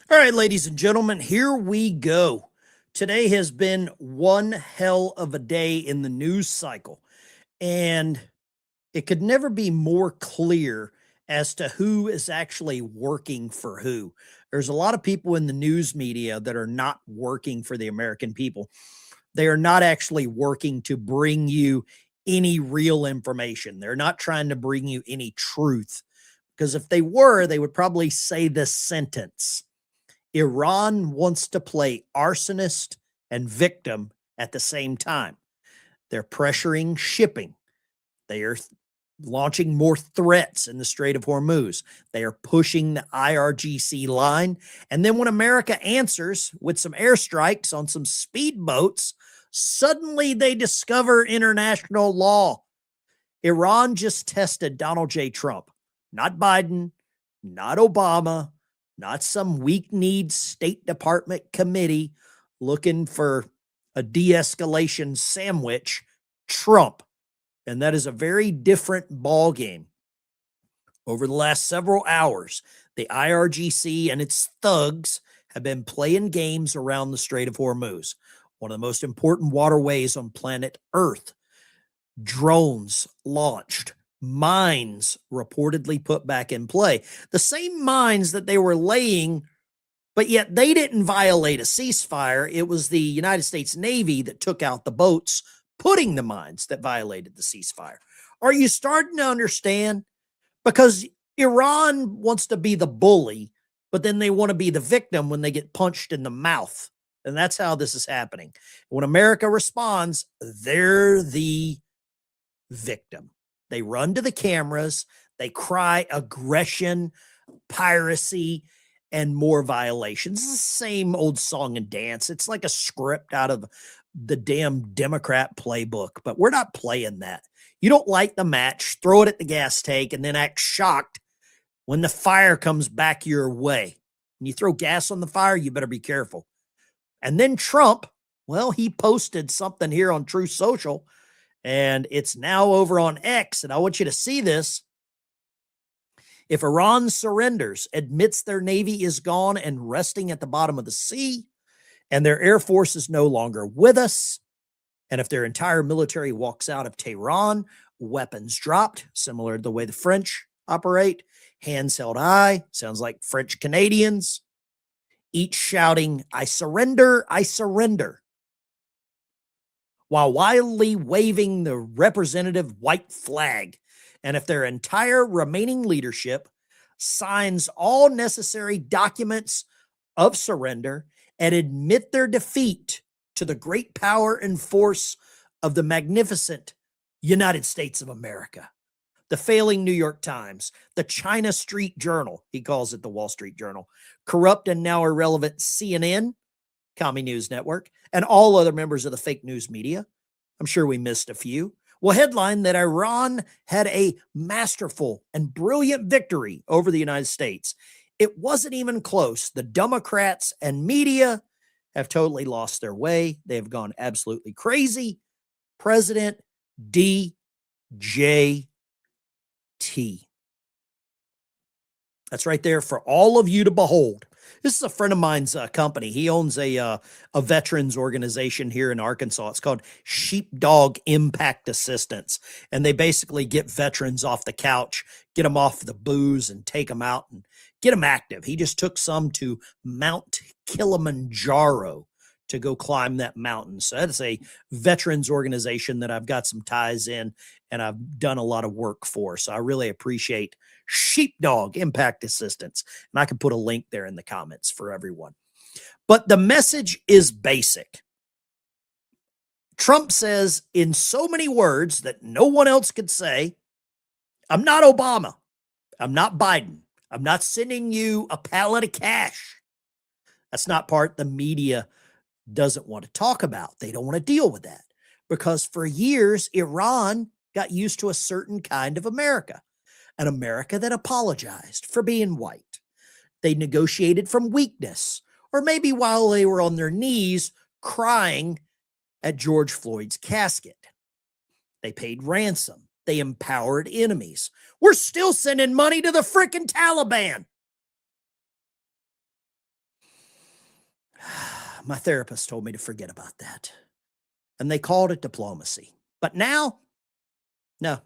All right, ladies and gentlemen, here we go. Today has been one hell of a day in the news cycle, and it could never be more clear as to who is actually working for who. There's a lot of people in the news media that are not working for the American people. They are not actually working to bring you any real information. They're not trying to bring you any truth, because if they were, they would probably say this sentence: Iran wants to play arsonist and victim at the same time. They're pressuring shipping. They are launching more threats in the Strait of Hormuz. They are pushing the IRGC line. And then when America answers with some airstrikes on some speedboats, suddenly they discover international law. Iran just tested Donald J. Trump, not Biden, not Obama, not some weak-kneed State Department committee looking for a de-escalation sandwich. Trump. And that is a very different ball game. Over the last several hours, the IRGC and its thugs have been playing games around the Strait of Hormuz, one of the most important waterways on planet Earth. Drones launched, mines reportedly put back in play. The same mines that they were laying, but yet they didn't violate a ceasefire. It was the United States Navy that took out the boats putting the mines that violated the ceasefire. Are you starting to understand? Because Iran wants to be the bully, but then they want to be the victim when they get punched in the mouth. And that's how this is happening. When America responds, they're the victim. They run to the cameras, they cry aggression, piracy, and more violations. It's the same old song and dance. It's like a script out of the damn Democrat playbook, but we're not playing that. You don't light the match, throw it at the gas tank, and then act shocked when the fire comes back your way. When you throw gas on the fire, you better be careful. And then Trump, well, he posted something here on Truth Social, and it's now over on X, and I want you to see this. If Iran surrenders, admits their navy is gone and resting at the bottom of the sea, and their air force is no longer with us, and if their entire military walks out of Tehran, weapons dropped, similar to the way the French operate, hands held high, sounds like French Canadians, each shouting, "I surrender, I surrender," while wildly waving the representative white flag. And if their entire remaining leadership signs all necessary documents of surrender and admit their defeat to the great power and force of the magnificent United States of America, the failing New York Times, the China Street Journal, he calls it the Wall Street Journal, corrupt and now irrelevant CNN, Commie News Network, and all other members of the fake news media. I'm sure we missed a few. Will headline that Iran had a masterful and brilliant victory over the United States. It wasn't even close. The Democrats and media have totally lost their way. They have gone absolutely crazy. President DJT. That's right there for all of you to behold. This is a friend of mine's company. He owns a veterans organization here in Arkansas. It's called Sheepdog Impact Assistance. And they basically get veterans off the couch, get them off the booze, and take them out and get them active. He just took some to Mount Kilimanjaro to go climb that mountain. So that's a veterans organization that I've got some ties in and I've done a lot of work for. So I really appreciate Sheepdog Impact Assistance. And I can put a link there in the comments for everyone. But the message is basic. Trump says in so many words that no one else could say, I'm not Obama. I'm not Biden. I'm not sending you a pallet of cash. That's not part the media doesn't want to talk about. They don't want to deal with that because for years, Iran got used to a certain kind of America, an America that apologized for being white. They negotiated from weakness, or maybe while they were on their knees crying at George Floyd's casket. They paid ransom. They empowered enemies. We're still sending money to the frickin' Taliban. My therapist told me to forget about that. And they called it diplomacy. But now, no.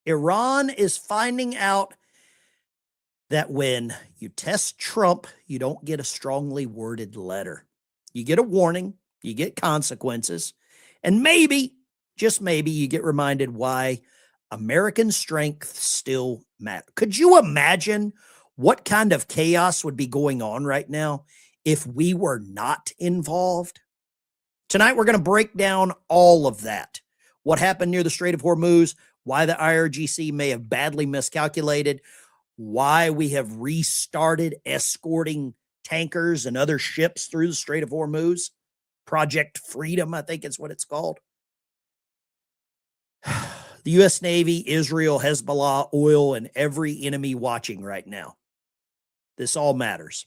Iran is finding out that when you test Trump, you don't get a strongly worded letter. You get a warning, you get consequences, and maybe, just maybe, you get reminded why American strength still matters. Could you imagine what kind of chaos would be going on right now if we were not involved? Tonight, we're going to break down all of that. What happened near the Strait of Hormuz, why the IRGC may have badly miscalculated, why we have restarted escorting tankers and other ships through the Strait of Hormuz. Project Freedom, I think is what it's called. The U.S. Navy, Israel, Hezbollah, oil, and every enemy watching right now. This all matters.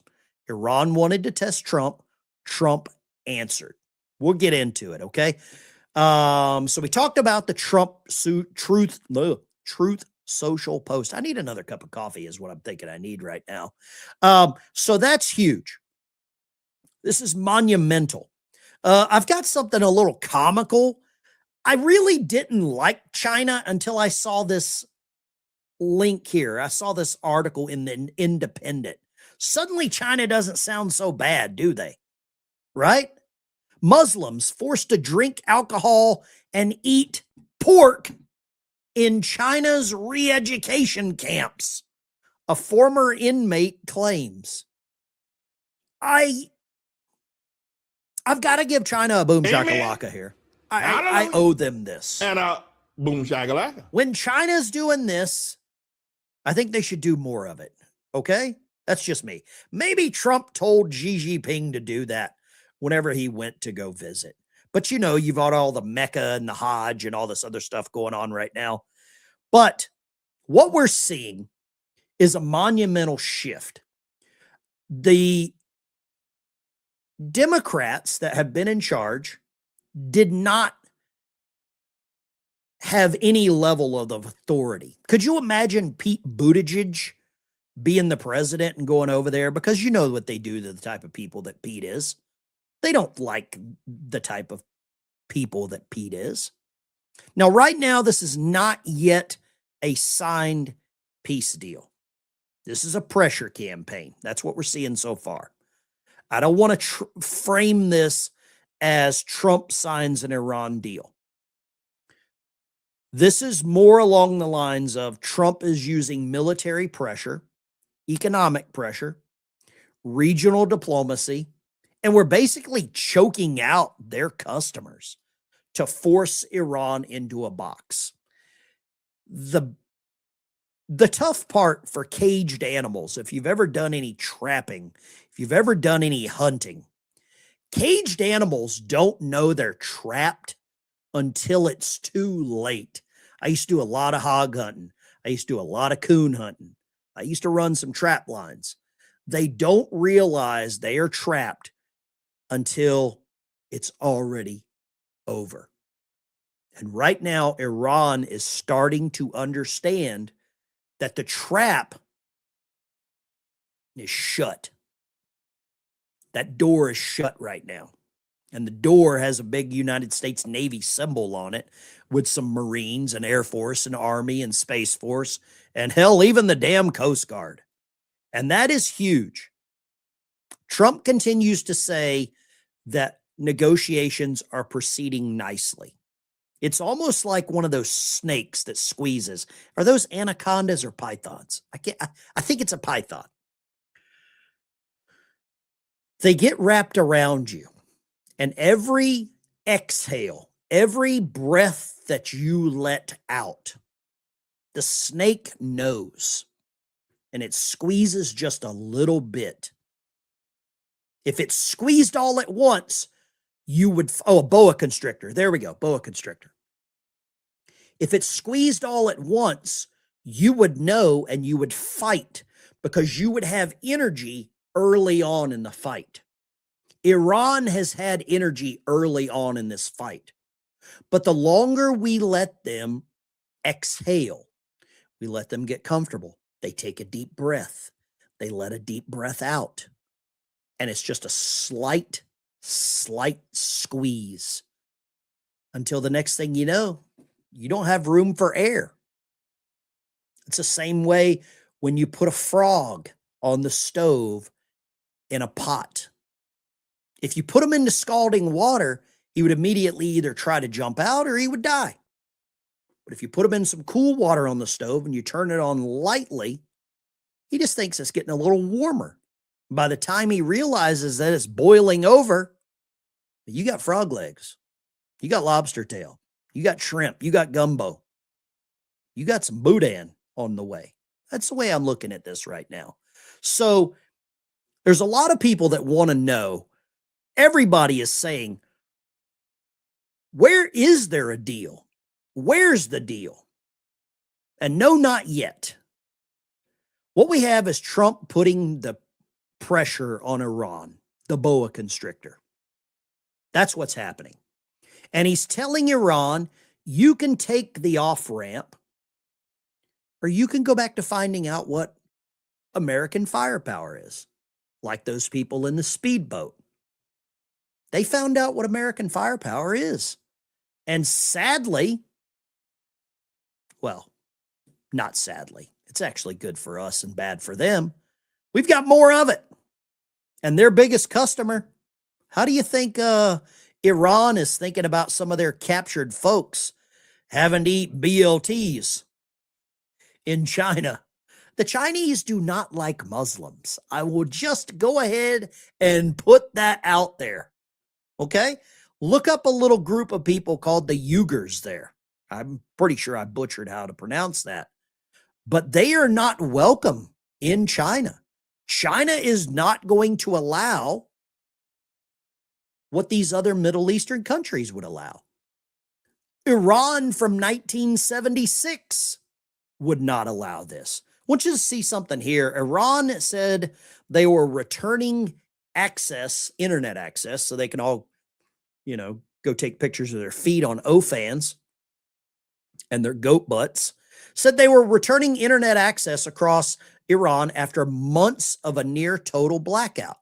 Iran wanted to test Trump. Trump answered. We'll get into it, okay? So we talked about the Trump truth social post. I need another cup of coffee is what I'm thinking I need right now. So that's huge. This is monumental. I've got something a little comical. I really didn't like China until I saw this link here. I saw this article in the Independent. Suddenly China doesn't sound so bad, do they? Right? Muslims forced to drink alcohol and eat pork in China's re-education camps, a former inmate claims. I've got to give China a boom shakalaka here. I owe them this. And boom shakalaka. When China's doing this, I think they should do more of it. Okay? That's just me. Maybe Trump told Xi Jinping to do that whenever he went to go visit. But you know, you've got all the Mecca and the Hajj and all this other stuff going on right now. But what we're seeing is a monumental shift. The Democrats that have been in charge did not have any level of authority. Could you imagine Pete Buttigieg being the president and going over there? Because you know what they do to the type of people that Pete is. They don't like the type of people that Pete is. Now, right now, this is not yet a signed peace deal. This is a pressure campaign. That's what we're seeing so far. I don't want to frame this as Trump signs an Iran deal. This is more along the lines of Trump is using military pressure, economic pressure, regional diplomacy, and we're basically choking out their customers to force Iran into a box. The tough part for caged animals, if you've ever done any trapping, if you've ever done any hunting, caged animals don't know they're trapped until it's too late. I used to do a lot of hog hunting. I used to do a lot of coon hunting. I used to run some trap lines. They don't realize they are trapped until it's already over. And right now, Iran is starting to understand that the trap is shut. That door is shut right now. And the door has a big United States Navy symbol on it with some Marines and Air Force and Army and Space Force and hell, even the damn Coast Guard. And that is huge. Trump continues to say that negotiations are proceeding nicely. It's almost like one of those snakes that squeezes. Are those anacondas or pythons? I think it's a python. They get wrapped around you, and every exhale, every breath that you let out, the snake knows, and it squeezes just a little bit. If it squeezed all at once, you would, a boa constrictor. There we go, boa constrictor. If it squeezed all at once, you would know and you would fight because you would have energy early on in the fight. Iran has had energy early on in this fight. But the longer we let them exhale, we let them get comfortable. They take a deep breath. They let a deep breath out. And it's just a slight slight squeeze, until the next thing you know, you don't have room for air. It's the same way when you put a frog on the stove in a pot. If you put him into scalding water, he would immediately either try to jump out or he would die. But if you put him in some cool water on the stove and you turn it on lightly, he just thinks it's getting a little warmer. By the time he realizes that it's boiling over, you got frog legs, you got lobster tail, you got shrimp, you got gumbo, you got some boudin on the way. That's the way I'm looking at this right now. So there's a lot of people that want to know. Everybody is saying, where is there a deal? Where's the deal? And no, not yet. What we have is Trump putting the pressure on Iran, the boa constrictor. That's what's happening. And he's telling Iran, you can take the off-ramp, or you can go back to finding out what American firepower is, like those people in the speedboat. They found out what American firepower is. And sadly, well, not sadly, it's actually good for us and bad for them. We've got more of it. And their biggest customer, how do you think Iran is thinking about some of their captured folks having to eat BLTs in China? The Chinese do not like Muslims. I will just go ahead and put that out there. Okay? Look up a little group of people called the Uyghurs there. I'm pretty sure I butchered how to pronounce that. But they are not welcome in China. China is not going to allow what these other Middle Eastern countries would allow. Iran from 1976 would not allow this. I want you to see something here. Iran said they were returning access, internet access, so they can all, go take pictures of their feet on OFANs and their goat butts. Said they were returning internet access across Iran after months of a near total blackout.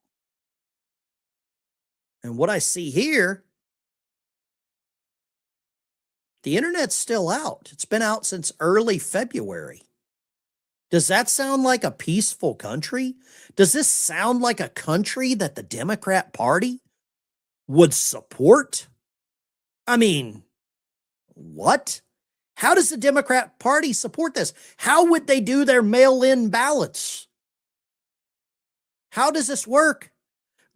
And what I see here, the internet's still out. It's been out since early February. Does that sound like a peaceful country? Does this sound like a country that the Democrat Party would support? I mean, what? How does the Democrat Party support this? How would they do their mail-in ballots? How does this work?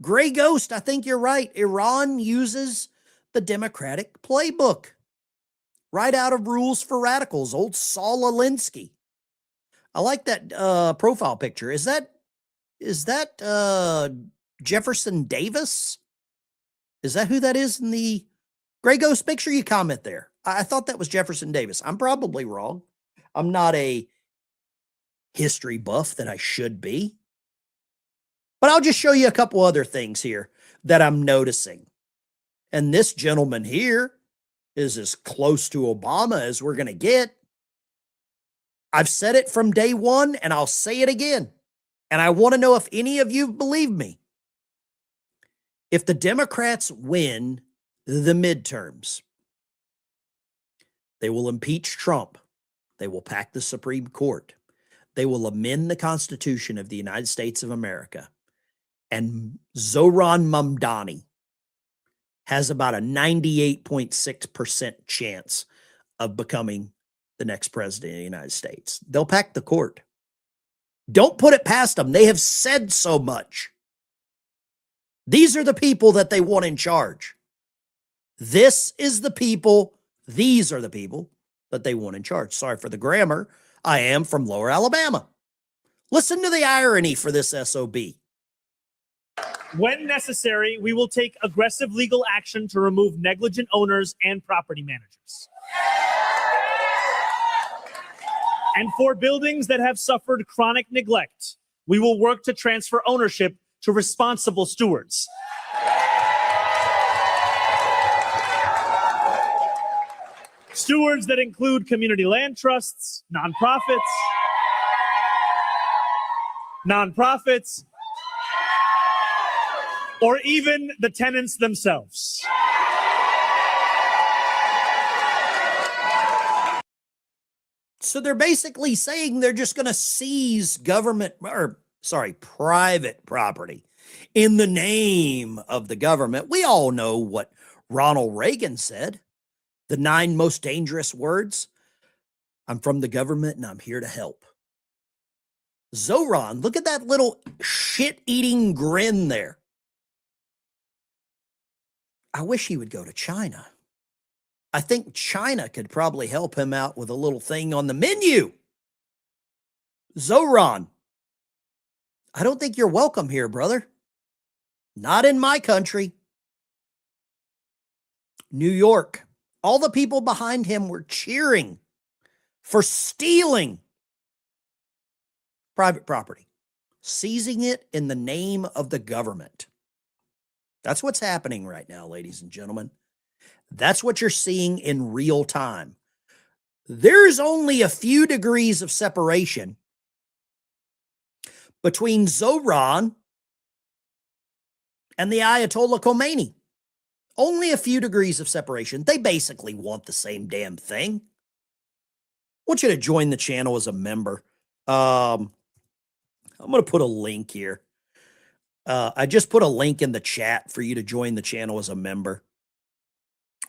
Gray Ghost, I think you're right. Iran uses the Democratic playbook. Right out of Rules for Radicals, old Saul Alinsky. I like that profile picture. Is that Jefferson Davis? Is that who that is in the Gray Ghost? Make sure you comment there. I thought that was Jefferson Davis. I'm probably wrong. I'm not a history buff that I should be. But I'll just show you a couple other things here that I'm noticing. And this gentleman here is as close to Obama as we're going to get. I've said it from day one, and I'll say it again. And I want to know if any of you believe me. If the Democrats win the midterms, they will impeach Trump. They will pack the Supreme Court. They will amend the Constitution of the United States of America. And Zohran Mamdani has about a 98.6% chance of becoming the next president of the United States. They'll pack the court. Don't put it past them. They have said so much. These are the people that they want in charge. This is the people. These are the people that they want in charge. Sorry for the grammar. I am from Lower Alabama. Listen to the irony for this SOB. When necessary, we will take aggressive legal action to remove negligent owners and property managers. And for buildings that have suffered chronic neglect, we will work to transfer ownership to responsible stewards. Stewards that include community land trusts, nonprofits, or even the tenants themselves. So they're basically saying they're just going to seize private property in the name of the government. We all know what Ronald Reagan said. The 9 most dangerous words. I'm from the government and I'm here to help. Zoran, look at that little shit-eating grin there. I wish he would go to China. I think China could probably help him out with a little thing on the menu. Zoran, I don't think you're welcome here, brother. Not in my country. New York, all the people behind him were cheering for stealing private property, seizing it in the name of the government. That's what's happening right now, ladies and gentlemen. That's what you're seeing in real time. There's only a few degrees of separation between Zoran and the Ayatollah Khomeini. Only a few degrees of separation. They basically want the same damn thing. I want you to join the channel as a member. I'm going to put a link here. I just put a link in the chat for you to join the channel as a member.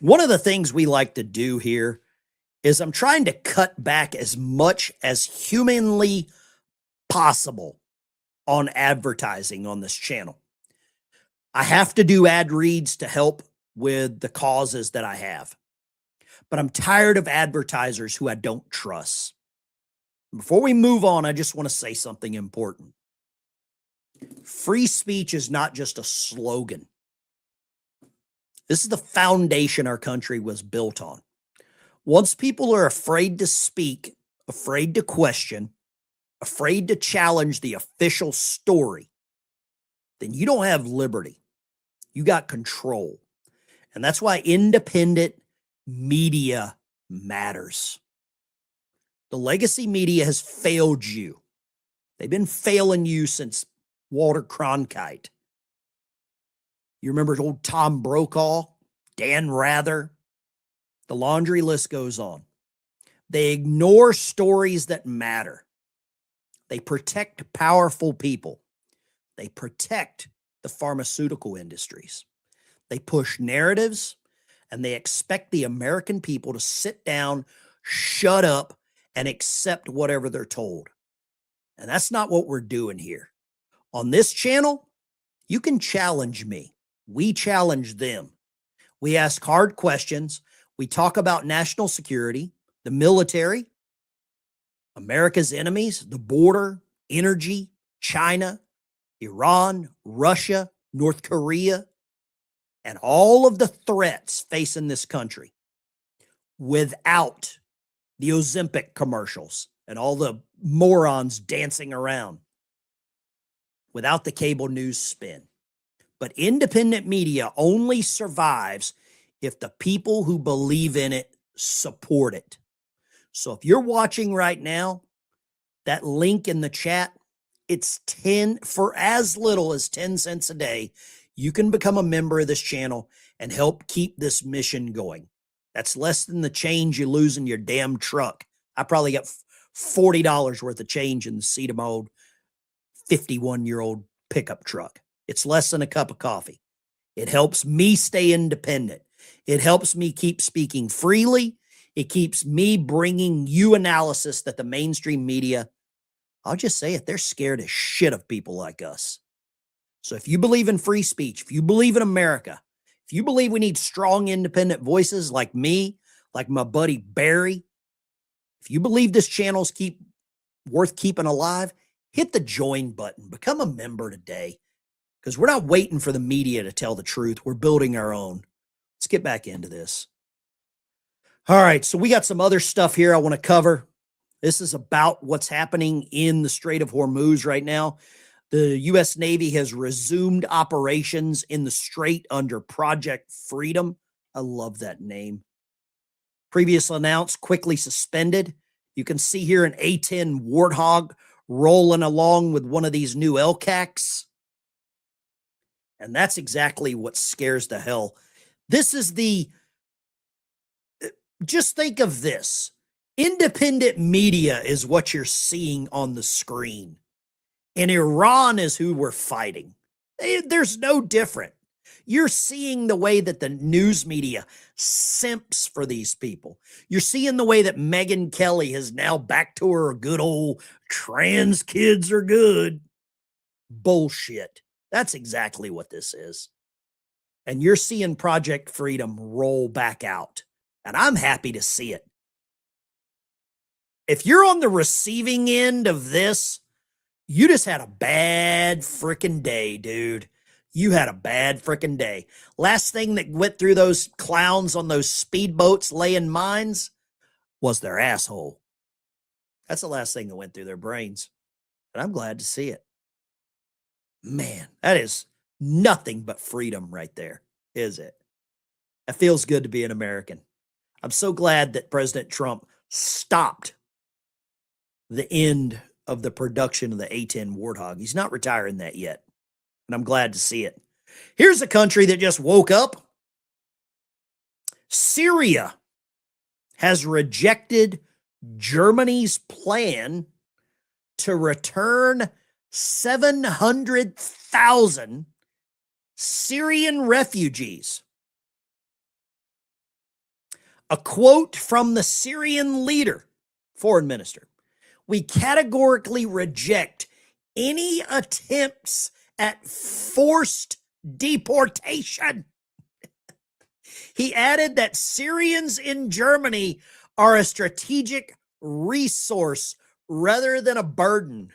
One of the things we like to do here is I'm trying to cut back as much as humanly possible on advertising on this channel. I have to do ad reads to help with the causes that I have, but I'm tired of advertisers who I don't trust. Before we move on, I just want to say something important. Free speech is not just a slogan. This is the foundation our country was built on. Once people are afraid to speak, afraid to question, afraid to challenge the official story, then you don't have liberty. You got control. And that's why independent media matters. The legacy media has failed you. They've been failing you since Walter Cronkite. You remember old Tom Brokaw, Dan Rather? The laundry list goes on. They ignore stories that matter. They protect powerful people. They protect the pharmaceutical industries. They push narratives, and they expect the American people to sit down, shut up, and accept whatever they're told. And that's not what we're doing here. On this channel, you can challenge me. We challenge them. We ask hard questions. We talk about national security, the military, America's enemies, the border, energy, China, Iran, Russia, North Korea, and all of the threats facing this country without the Ozempic commercials and all the morons dancing around, without the cable news spin. But independent media only survives if the people who believe in it support it. So if you're watching right now, that link in the chat, it's 10 for as little as 10 cents a day. You can become a member of this channel and help keep this mission going. That's less than the change you lose in your damn truck. I probably got $40 worth of change in the seat of my old 51-year-old pickup truck. It's less than a cup of coffee. It helps me stay independent. It helps me keep speaking freely. It keeps me bringing you analysis that the mainstream media, I'll just say it, they're scared as shit of people like us. So if you believe in free speech, if you believe in America, if you believe we need strong independent voices like me, like my buddy Barry, if you believe this channel's worth keeping alive, hit the join button. Become a member today, because we're not waiting for the media to tell the truth. We're building our own. Let's get back into this. All right, so we got some other stuff here I want to cover. This is about what's happening in the Strait of Hormuz right now. The U.S. Navy has resumed operations in the Strait under Project Freedom. I love that name. Previously announced, quickly suspended. You can see here an A-10 Warthog rolling along with one of these new LCACs. And that's exactly what scares the hell. This is just think of this. Independent media is what you're seeing on the screen. And Iran is who we're fighting. There's no different. You're seeing the way that the news media simps for these people. You're seeing the way that Megyn Kelly is now back to her good old trans kids are good bullshit. That's exactly what this is. And you're seeing Project Freedom roll back out. And I'm happy to see it. If you're on the receiving end of this, you just had a bad freaking day, dude. You had a bad freaking day. Last thing that went through those clowns on those speedboats laying mines was their asshole. That's the last thing that went through their brains. And I'm glad to see it. Man, that is nothing but freedom right there, is it? It feels good to be an American. I'm so glad that President Trump stopped the end of the production of the A-10 Warthog. He's not retiring that yet. And I'm glad to see it. Here's a country that just woke up. Syria has rejected Germany's plan to return 700,000 Syrian refugees. A quote from the Syrian leader, foreign minister: "We categorically reject any attempts at forced deportation." He added that Syrians in Germany are a strategic resource rather than a burden.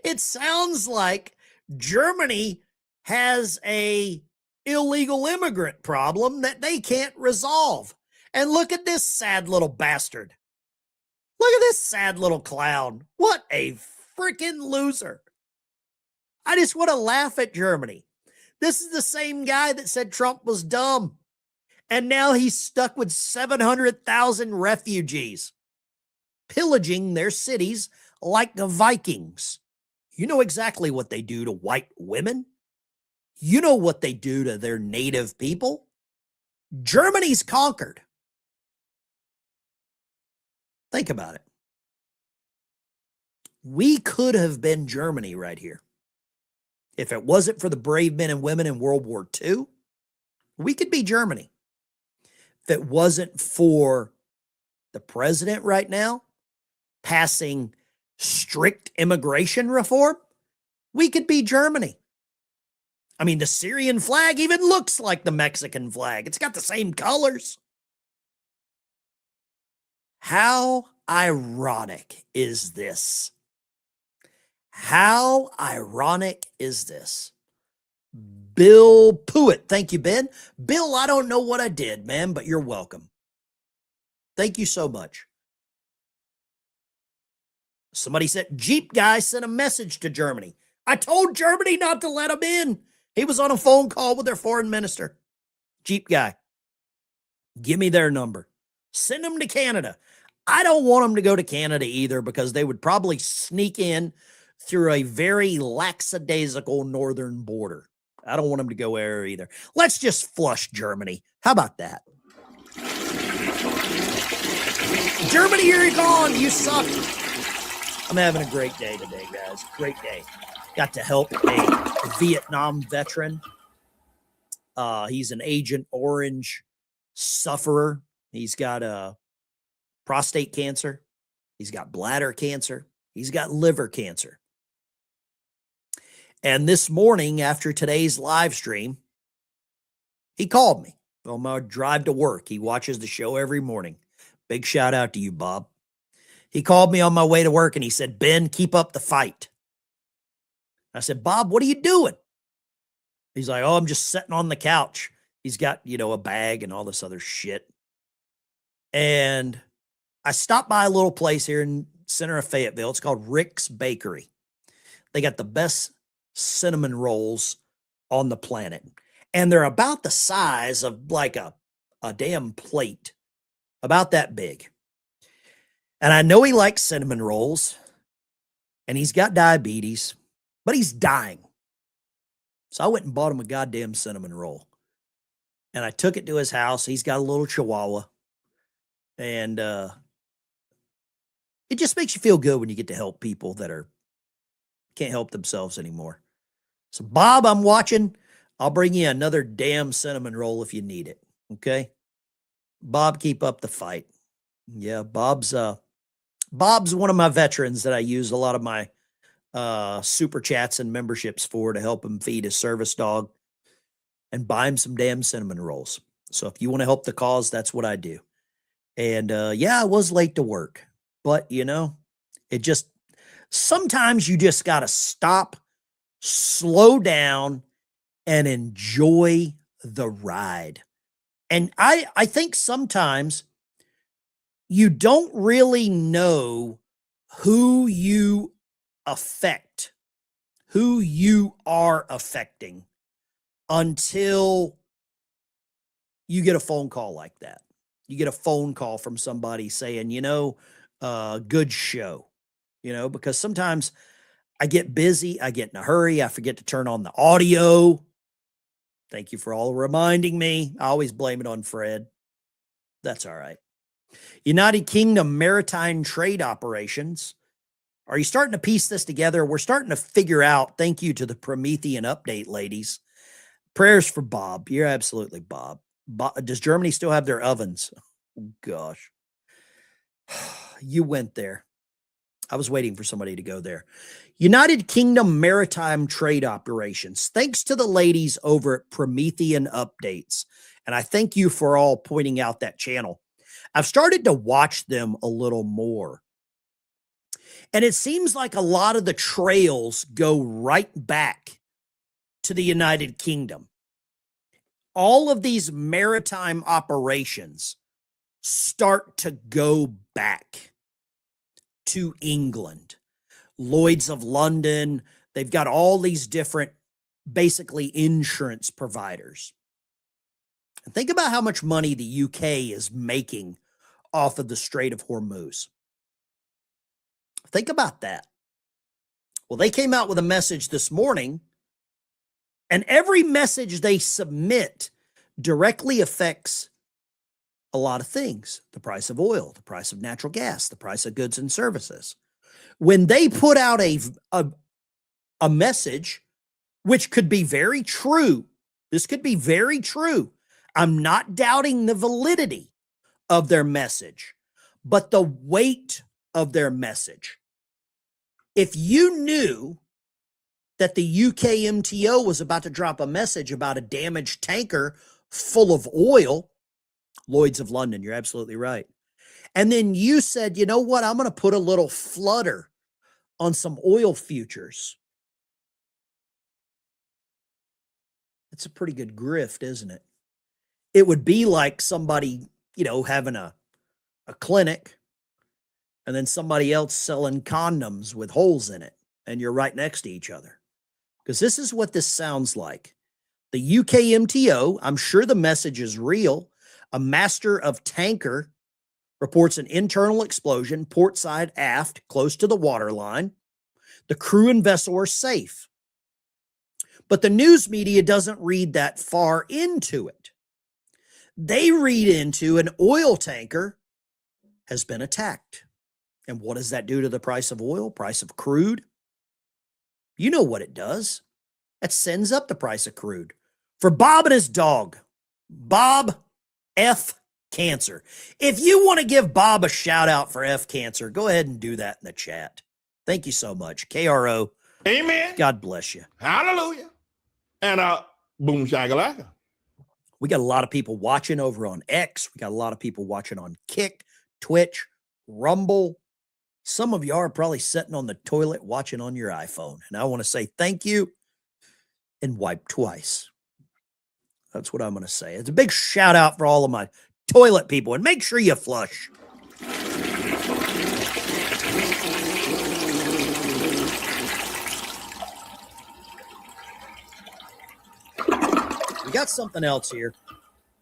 It sounds like Germany has a illegal immigrant problem that they can't resolve. And look at this sad little bastard. Look at this sad little clown. What a freaking loser. I just want to laugh at Germany. This is the same guy that said Trump was dumb. And now he's stuck with 700,000 refugees, pillaging their cities like the Vikings. You know exactly what they do to white women. You know what they do to their native people. Germany's conquered. Think about it. We could have been Germany right here. If it wasn't for the brave men and women in World War II, we could be Germany. If it wasn't for the president right now passing strict immigration reform, we could be Germany. I mean, the Syrian flag even looks like the Mexican flag. It's got the same colors. How ironic is this? How ironic is this? Bill Pruitt. Thank you, Ben. Bill, I don't know what I did, man, but you're welcome. Thank you so much. Somebody said, Jeep guy sent a message to Germany. I told Germany not to let him in. He was on a phone call with their foreign minister. Jeep guy. Give me their number. Send them to Canada. I don't want them to go to Canada either, because they would probably sneak in through a very lackadaisical northern border. I don't want them to go there either. Let's just flush Germany. How about that? Germany, you're gone. You suck. I'm having a great day today, guys. Great day. Got to help a Vietnam veteran. He's an Agent Orange sufferer. He's got prostate cancer. He's got bladder cancer. He's got liver cancer. And this morning, after today's live stream, he called me on my drive to work. He watches the show every morning. Big shout out to you, Bob. He called me on my way to work and he said, Ben, keep up the fight. I said, Bob, what are you doing? He's like, oh, I'm just sitting on the couch. He's got, a bag and all this other shit. And I stopped by a little place here in center of Fayetteville. It's called Rick's Bakery. They got the best cinnamon rolls on the planet. And they're about the size of like a damn plate, about that big. And I know he likes cinnamon rolls and he's got diabetes, but he's dying. So I went and bought him a goddamn cinnamon roll. And I took it to his house. He's got a little chihuahua. And it just makes you feel good when you get to help people that can't help themselves anymore. So, Bob, I'm watching. I'll bring you another damn cinnamon roll if you need it. Okay? Bob, keep up the fight. Yeah, Bob's one of my veterans that I use a lot of my super chats and memberships for to help him feed his service dog and buy him some damn cinnamon rolls. So if you want to help the cause, that's what I do. And yeah, I was late to work, but it just, sometimes you just got to stop, slow down, and enjoy the ride. And I think sometimes you don't really know who you affect, who you are affecting until you get a phone call like that. You get a phone call from somebody saying, good show, because sometimes I get busy, I get in a hurry, I forget to turn on the audio. Thank you for all reminding me. I always blame it on Fred. That's all right. United Kingdom maritime trade operations. Are you starting to piece this together? We're starting to figure out, thank you to the Promethean update, ladies. Prayers for Bob. You're absolutely Bob. Does Germany still have their ovens? Oh, gosh. You went there. I was waiting for somebody to go there. United Kingdom maritime trade operations. Thanks to the ladies over at Promethean Updates. And I thank you for all pointing out that channel. I've started to watch them a little more. And it seems like a lot of the trails go right back to the United Kingdom. All of these maritime operations start to go back to England. Lloyd's of London, they've got all these different, basically, insurance providers. And think about how much money the UK is making off of the Strait of Hormuz. Think about that. Well, they came out with a message this morning, and every message they submit directly affects a lot of things. The price of oil, the price of natural gas, the price of goods and services. When they put out a message, which could be very true, this could be very true. I'm not doubting the validity of their message, but the weight of their message. If you knew that the UK MTO was about to drop a message about a damaged tanker full of oil, Lloyd's of London, you're absolutely right. And then you said, you know what, I'm going to put a little flutter on some oil futures. It's a pretty good grift, isn't it? It would be like somebody, having a clinic and then somebody else selling condoms with holes in it, and you're right next to each other. Because this is what this sounds like. The UK MTO, I'm sure the message is real. A master of tanker reports an internal explosion, port side aft, close to the waterline. The crew and vessel are safe. But the news media doesn't read that far into it. They read into an oil tanker has been attacked. And what does that do to the price of oil, price of crude? You know what it does. That sends up the price of crude. For Bob and his dog, Bob F. Cancer. If you want to give Bob a shout out for F. Cancer, go ahead and do that in the chat. Thank you so much. KRO. Amen. God bless you. Hallelujah. And boom shagalaka. We got a lot of people watching over on X. We got a lot of people watching on Kick, Twitch, Rumble. Some of you are probably sitting on the toilet watching on your iPhone. And I want to say thank you and wipe twice. That's what I'm going to say. It's a big shout out for all of my toilet people. And make sure you flush. We got something else here. I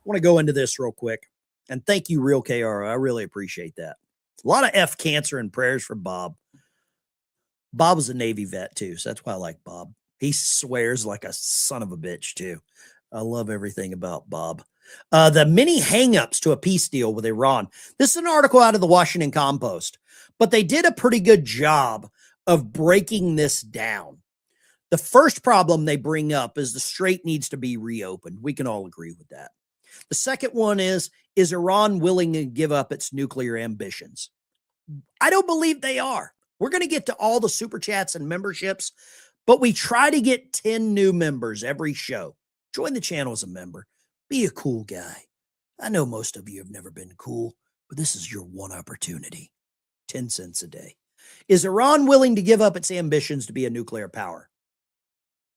want to go into this real quick. And thank you, Real KR. I really appreciate that. A lot of F Cancer and prayers for Bob. Bob was a Navy vet too, so that's why I like Bob. He swears like a son of a bitch, too. I love everything about Bob. The many hangups to a peace deal with Iran. This is an article out of the Washington Compost, but they did a pretty good job of breaking this down. The first problem they bring up is the strait needs to be reopened. We can all agree with that. The second one is Iran willing to give up its nuclear ambitions? I don't believe they are. We're going to get to all the super chats and memberships, but we try to get 10 new members every show. Join the channel as a member. Be a cool guy. I know most of you have never been cool, but this is your one opportunity. 10 cents a day. Is Iran willing to give up its ambitions to be a nuclear power?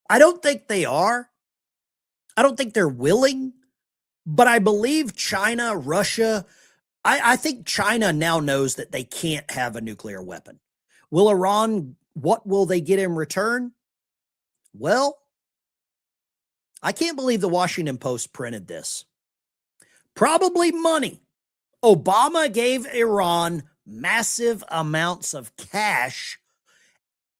I don't think they are. I don't think they're willing, but I believe China, Russia, I think China now knows that they can't have a nuclear weapon. Will Iran, what will they get in return? Well, I can't believe the Washington Post printed this. Probably money. Obama gave Iran massive amounts of cash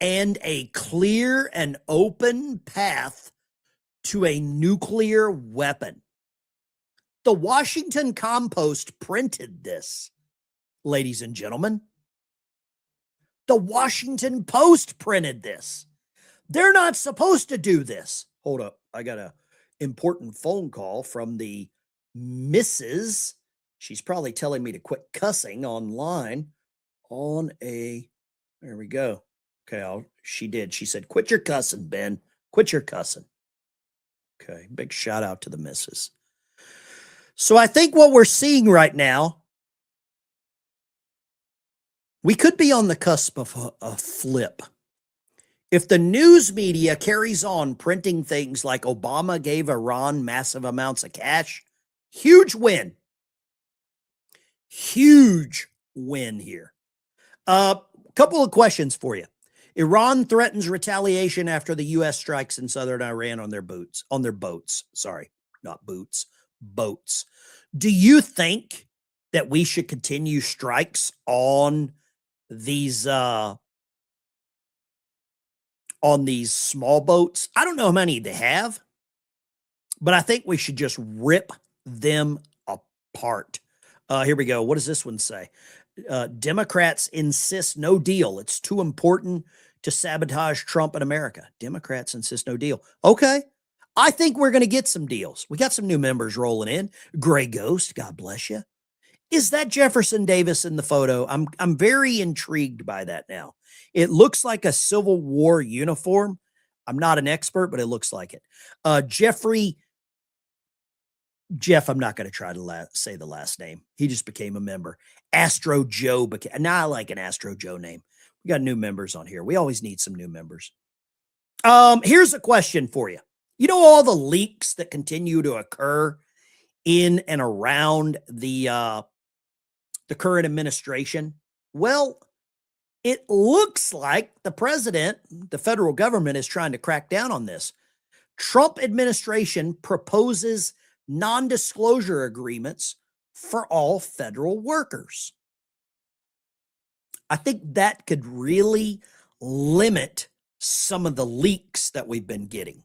and a clear and open path to a nuclear weapon. The Washington Compost printed this, ladies and gentlemen. The Washington Post printed this. They're not supposed to do this. Hold up. I got an important phone call from the Mrs. She's probably telling me to quit cussing online there we go. Okay, she did. She said, quit your cussing, Ben. Quit your cussing. Okay, big shout out to the Mrs. So I think what we're seeing right now, we could be on the cusp of a flip. If the news media carries on printing things like Obama gave Iran massive amounts of cash, huge win. Huge win here. Couple of questions for you. Iran threatens retaliation after the U.S. strikes in southern Iran on their boats. Sorry, not boots, boats. Do you think that we should continue strikes on these small boats? I don't know how many they have, but I think we should just rip them apart. Here we go. What does this one say? Democrats insist no deal. It's too important to sabotage Trump and America. Democrats insist no deal. Okay. I think we're going to get some deals. We got some new members rolling in. Gray Ghost, God bless you. Is that Jefferson Davis in the photo? I'm very intrigued by that now. It looks like a Civil War uniform. I'm not an expert, but it looks like it. Jeff, I'm not going to try to say the last name. He just became a member. Astro Joe became. Now I like an Astro Joe name. We got new members on here. We always need some new members. Here's a question for you. You know all the leaks that continue to occur in and around the current administration? Well, it looks like the president, the federal government, is trying to crack down on this. Trump administration proposes non-disclosure agreements for all federal workers. I think that could really limit some of the leaks that we've been getting.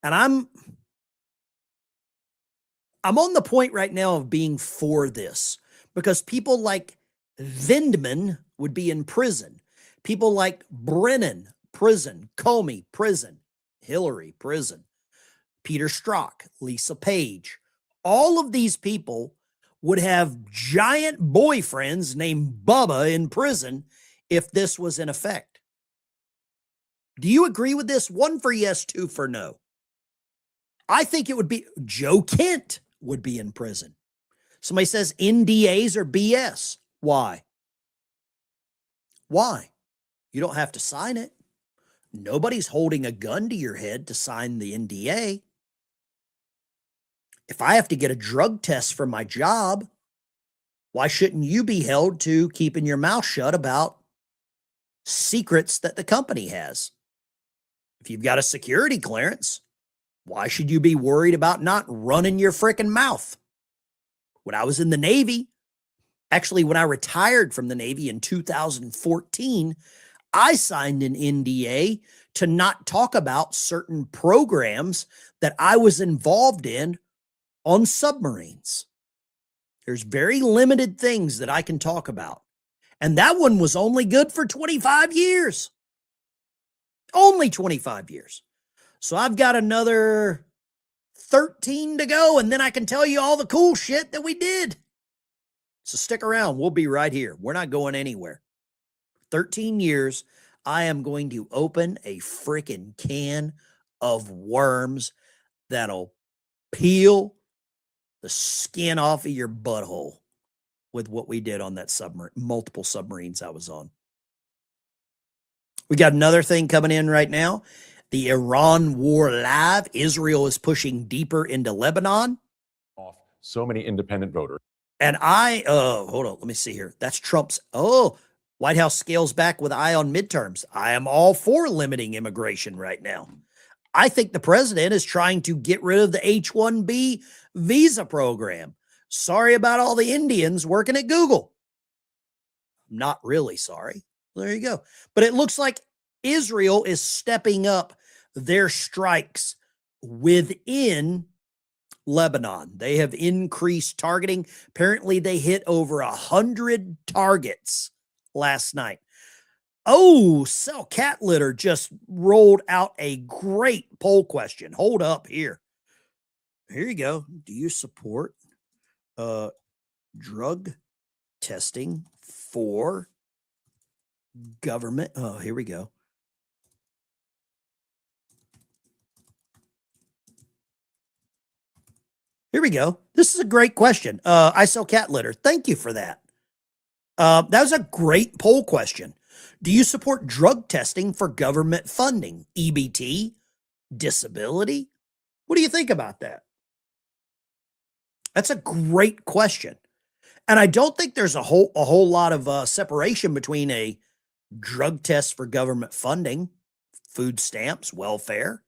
And I'm on the point right now of being for this because people like Vindman would be in prison. People like Brennan, prison. Comey, prison. Hillary, prison. Peter Strzok, Lisa Page. All of these people would have giant boyfriends named Bubba in prison if this was in effect. Do you agree with this? 1 for yes, 2 for no. I think it would be Joe Kent would be in prison. Somebody says NDAs are BS. Why? Why? You don't have to sign it. Nobody's holding a gun to your head to sign the NDA. If I have to get a drug test for my job, why shouldn't you be held to keeping your mouth shut about secrets that the company has? If you've got a security clearance, why should you be worried about not running your freaking mouth? When I was in the Navy, actually, when I retired from the Navy in 2014, I signed an NDA to not talk about certain programs that I was involved in on submarines. There's very limited things that I can talk about. And that one was only good for 25 years. Only 25 years. So I've got another 13 to go, and then I can tell you all the cool shit that we did. So stick around. We'll be right here. We're not going anywhere. 13 years, I am going to open a freaking can of worms that'll peel the skin off of your butthole with what we did on that submarine, multiple submarines I was on. We got another thing coming in right now. The Iran war live. Israel is pushing deeper into Lebanon. So many independent voters. And hold on, let me see here. That's Trump's, White House scales back with eye on midterms. I am all for limiting immigration right now. I think the president is trying to get rid of the H-1B visa program. Sorry about all the Indians working at Google. I'm not really sorry. There you go. But it looks like Israel is stepping up their strikes within Lebanon. They have increased targeting. Apparently, they hit over 100 targets last night. Oh, Sell Cat Litter just rolled out a great poll question. Hold up here. Here you go. Do you support drug testing for government? Oh, here we go. Here we go. This is a great question. I Sell Cat Litter. Thank you for that. That was a great poll question. Do you support drug testing for government funding? EBT? Disability? What do you think about that? That's a great question. And I don't think there's a whole lot of separation between a drug test for government funding, food stamps, welfare,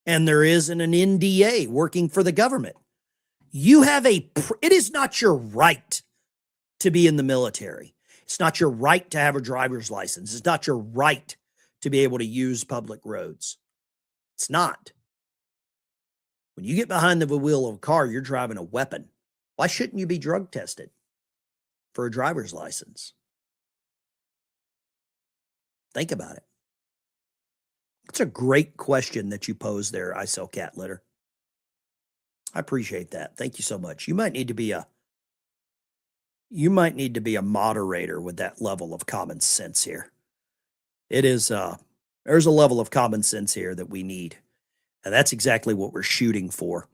and there is an NDA working for the government. You have it is not your right to be in the military. It's not your right to have a driver's license. It's not your right to be able to use public roads. It's not. When you get behind the wheel of a car, you're driving a weapon. Why shouldn't you be drug tested for a driver's license? Think about it. It's a great question that you posed there, I Sell Cat Litter. I appreciate that. Thank you so much. You might need to be a moderator with that level of common sense here. It is there's a level of common sense here that we need. And that's exactly what we're shooting for.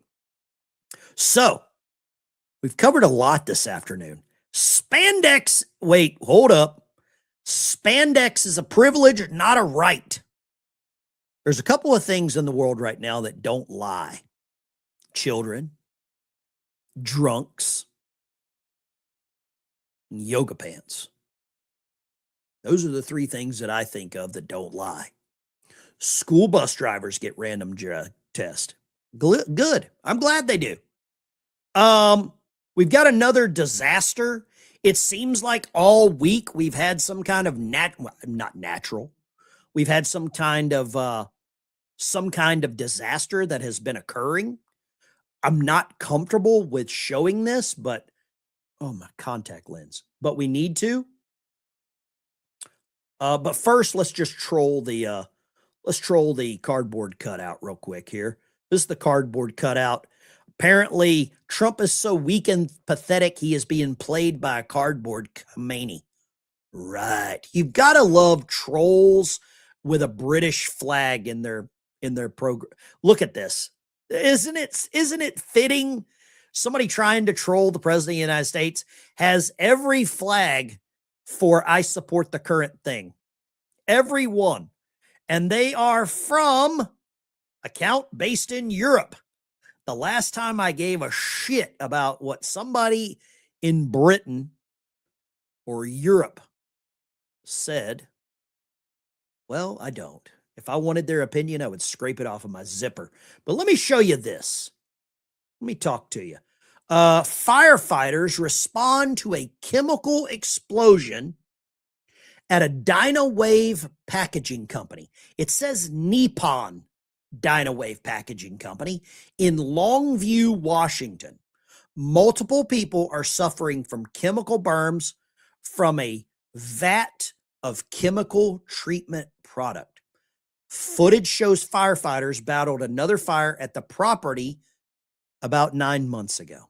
So, we've covered a lot this afternoon. Spandex, wait, hold up. Spandex is a privilege, not a right. There's a couple of things in the world right now that don't lie. Children, drunks, and yoga pants. Those are the three things that I think of that don't lie. School bus drivers get random drug test. Good. I'm glad they do. We've got another disaster. It seems like all week we've had some kind of not natural. We've had some kind of disaster that has been occurring. I'm not comfortable with showing this, but oh, my contact lens. But we need to. But first, let's just troll the cardboard cutout real quick here. This is the cardboard cutout. Apparently, Trump is so weak and pathetic, he is being played by a cardboard Khomeini. Right. You've got to love trolls with a British flag in their program. Look at this. Isn't it fitting? Somebody trying to troll the president of the United States has every flag for I support the current thing. Every one. And they are from account based in Europe. The last time I gave a shit about what somebody in Britain or Europe said, well, I don't. If I wanted their opinion, I would scrape it off of my zipper. But let me show you this. Let me talk to you. Firefighters respond to a chemical explosion at a Dynawave packaging company. It says Nippon Dynawave Packaging Company in Longview, Washington. Multiple people are suffering from chemical burns from a vat of chemical treatment product. Footage shows firefighters battled another fire at the property about 9 months ago.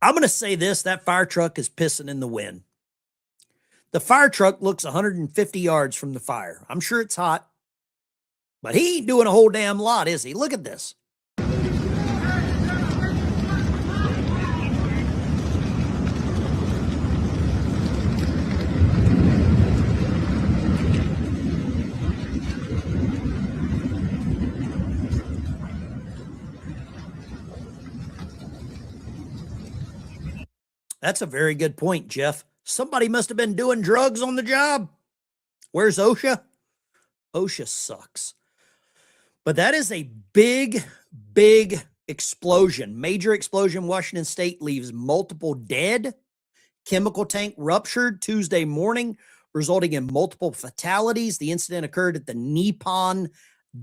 I'm going to say this, that fire truck is pissing in the wind. The fire truck looks 150 yards from the fire. I'm sure it's hot, but he ain't doing a whole damn lot, is he? Look at this. That's a very good point, Jeff. Somebody must have been doing drugs on the job. Where's OSHA? OSHA sucks. But that is a big, big explosion. Major explosion. Washington State leaves multiple dead. Chemical tank ruptured Tuesday morning, resulting in multiple fatalities. The incident occurred at the Nippon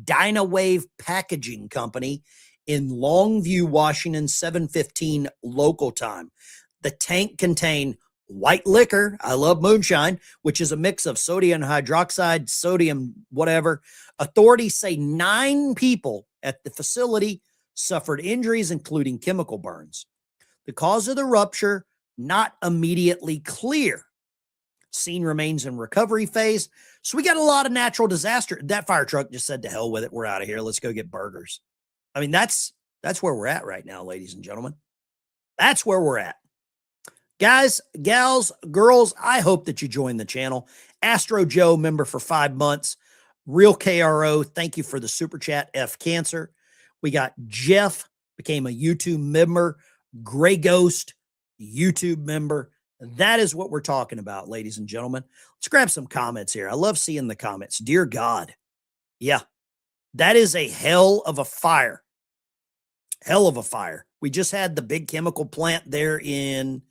Dynawave Packaging Company in Longview, Washington, 7:15 local time. The tank contained white liquor, I love moonshine, which is a mix of sodium hydroxide, sodium, whatever. Authorities say 9 people at the facility suffered injuries, including chemical burns. The cause of the rupture, not immediately clear. Scene remains in recovery phase. So we got a lot of natural disaster. That fire truck just said, to hell with it. We're out of here. Let's go get burgers. I mean, that's where we're at right now, ladies and gentlemen. That's where we're at. Guys, gals, girls, I hope that you join the channel. Astro Joe, member for 5 months. Real KRO, thank you for the super chat. F Cancer. We got Jeff, became a YouTube member. Gray Ghost, YouTube member. That is what we're talking about, ladies and gentlemen. Let's grab some comments here. I love seeing the comments. Dear God. Yeah, that is a hell of a fire. Hell of a fire. We just had the big chemical plant there in...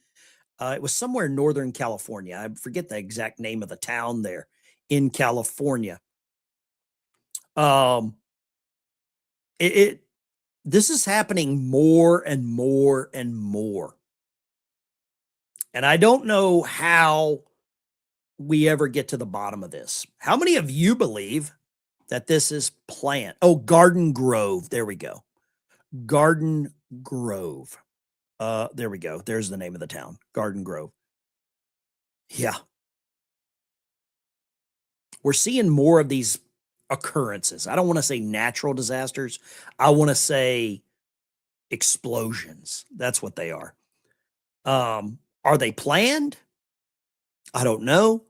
it was somewhere in Northern California. I forget the exact name of the town there in California. This is happening more and more and more. And I don't know how we ever get to the bottom of this. How many of you believe that this is planned? Oh, Garden Grove. There we go. Garden Grove. There we go. There's the name of the town, Garden Grove. Yeah. We're seeing more of these occurrences. I don't want to say natural disasters. I want to say explosions. That's what they are. Are they planned? I don't know.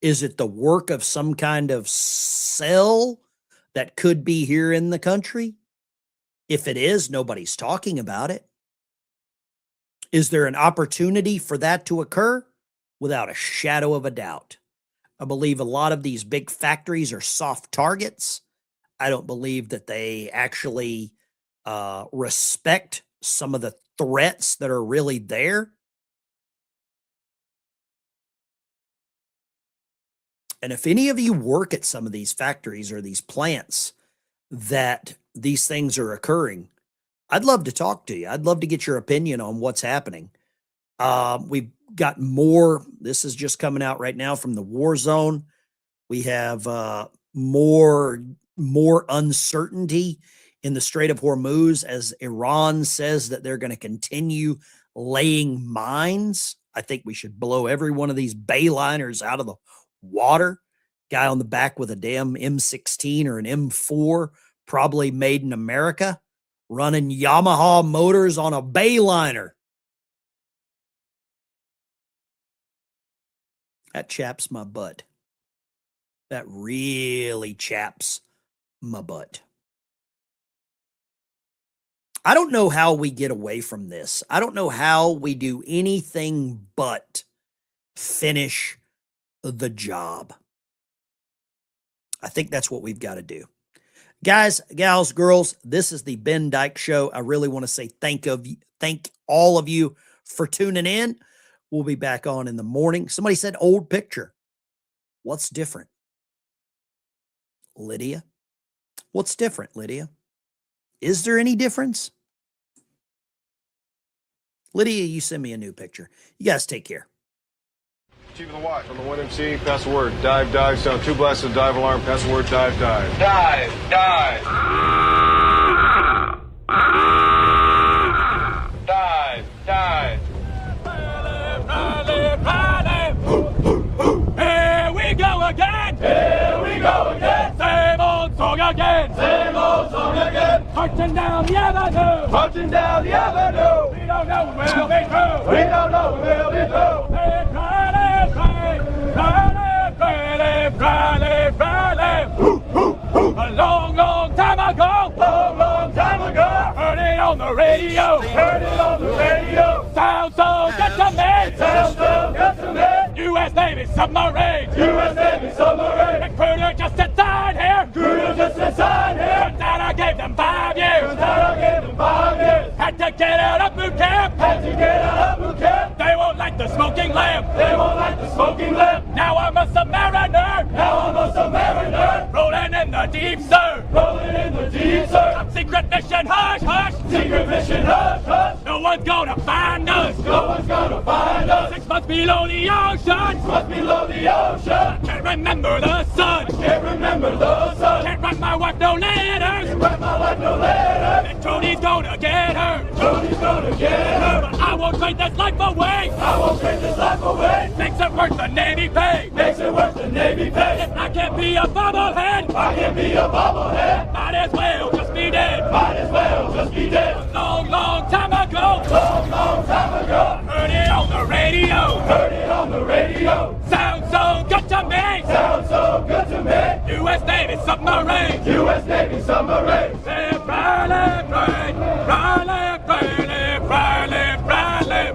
Is it the work of some kind of cell that could be here in the country? If it is, nobody's talking about it. Is there an opportunity for that to occur? Without a shadow of a doubt. I believe a lot of these big factories are soft targets. I don't believe that they actually respect some of the threats that are really there. And if any of you work at some of these factories or these plants that these things are occurring, I'd love to talk to you. I'd love to get your opinion on what's happening. We've got more. This is just coming out right now from the war zone. We have more uncertainty in the Strait of Hormuz as Iran says that they're going to continue laying mines. I think we should blow every one of these bay liners out of the water. Guy on the back with a damn M16 or an M4, probably made in America, running Yamaha motors on a bay liner. That chaps my butt. That really chaps my butt. I don't know how we get away from this. I don't know how we do anything but finish the job. I think that's what we've got to do. Guys, gals, girls, this is the Ben Dykes Show. I really want to say thank all of you for tuning in. We'll be back on in the morning. Somebody said old picture. What's different? Lydia? What's different, Lydia? Is there any difference? Lydia, you send me a new picture. You guys take care. Chief of the watch on the 1MC, pass the word. Dive, dive, sound 2 blasts of dive alarm, pass the word, dive, dive. Dive, dive. Dive, dive. Here we go again! Here we go again! Same old song again! Same old song again! Marching down the avenue! Marching down the avenue! We don't know where we'll be through! We don't know where we'll be through! A long, long time ago! Long, long time ago! Heard it on the radio! Heard it on the radio! Sounds so good to me! Sounds so good to me! U.S. Navy submarine! U.S. Navy submarine! Recruiter just inside here! Recruiter just inside here! Turns out I gave them 5 years! Turns out I gave them 5 years! Had to get out of boot camp! Had to get out of boot camp! They won't like the smoking lamp! They won't like the smoking lamp! Now I'm a submariner! Now I'm a submariner! Rolling in the deep, sir! Rolling in the deep, sir! Top secret mission, hush, hush! Secret mission, hush, hush! No one's gonna find us! No one's gonna find us! 6 months below the ocean! 6 months below the ocean! Can't remember the sun! Can't remember the sun! Can't write my wife no letters! Can't write my wife no letters! And Tony's gonna get her! Tony's gonna get her! But I won't trade this life away! I won't trade this life away! Makes it worth the Navy pay! Makes it worth the Navy pay! If I can't be a bobblehead! I can't be a bobblehead! Might as well just be dead! Might as well just be dead! A long, long time ago! Long, long time ago! Heard it on the radio! Heard it on the radio! Sounds so good to me! Sounds so good to me! U.S. Navy submarine! U.S. Navy submarine! Say Riley, Riley, Riley, Riley, Riley!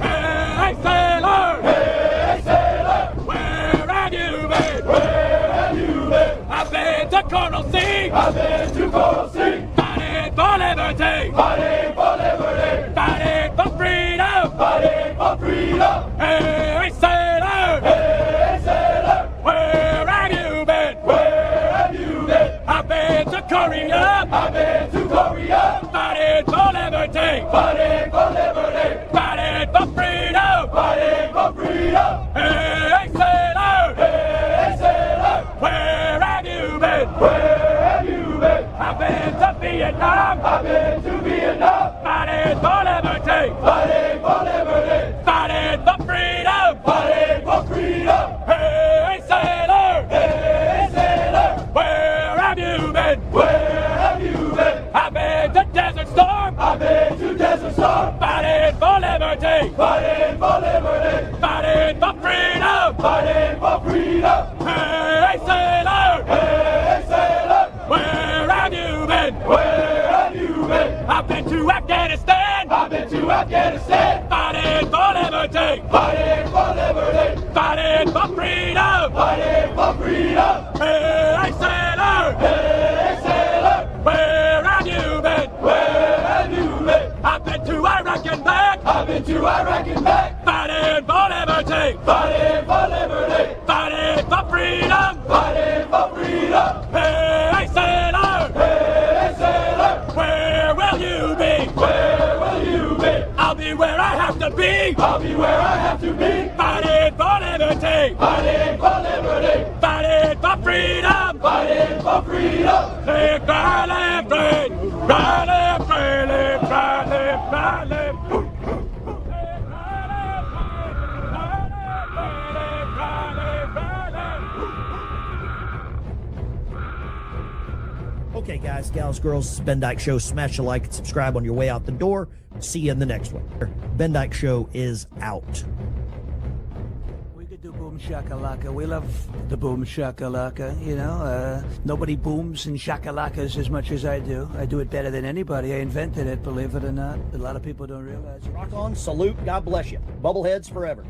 Hey, sailor! Hey, sailor! Where have you been? Where have you been? I've been to Coral Sea! I've been to Coral Sea! Fighting for liberty! Fighting for liberty! Fighting for freedom! Fighting for freedom! Hey, sailor! Hey, sailor! Where have you been? Where have you been? I've been to Korea! I've been to Korea! Fighting for liberty! Fighting for liberty! Fighting for freedom! Fighting for freedom! Hey, sailor! Hey, sailor! Where have you been? Where have you been? I've been to Vietnam! I've been to Vietnam! Fighting for liberty! Fighting for liberty! Fighting for freedom! Fighting for freedom! Hey, sailor! Hey, sailor! Where have you been? Where have you been? I've been to Desert Storm! I've been to Desert Storm! Fighting for liberty! Fighting for liberty! Fighting for freedom! Fighting for freedom! Hey, sailor! Hey, sailor! Where have you been? Where have you been? I've been to Afghanistan! I've been to Afghanistan! Fighting for liberty! Fighting for liberty! Fighting for freedom! Fighting for freedom! Hey, sailor! Hey, sailor! Where have you been? Where have you been? I've been to Iraq and back! I've been to Iraq and back! Fighting for liberty! Fighting for liberty! Fighting for freedom! Fighting for freedom! Hey, sailor! Hey, sailor! Where will you be? Where will you be? I'll be where I have to be! I'll be where I have to be! Fighting for liberty! Fighting for liberty! Fighting for freedom! Fighting for freedom! Hey, Riley, Riley, Riley, Riley, Riley, Riley. Okay, guys, gals, girls, this is Ben Dykes Show. Smash a like and subscribe on your way out the door. See you in the next one. Ben Dykes Show is out. We could do boom shakalaka. We love the boom shakalaka, you know. Nobody booms and shakalakas as much as I do. I do it better than anybody. I invented it, believe it or not. A lot of people don't realize it. Rock on, salute, God bless you. Bubbleheads forever.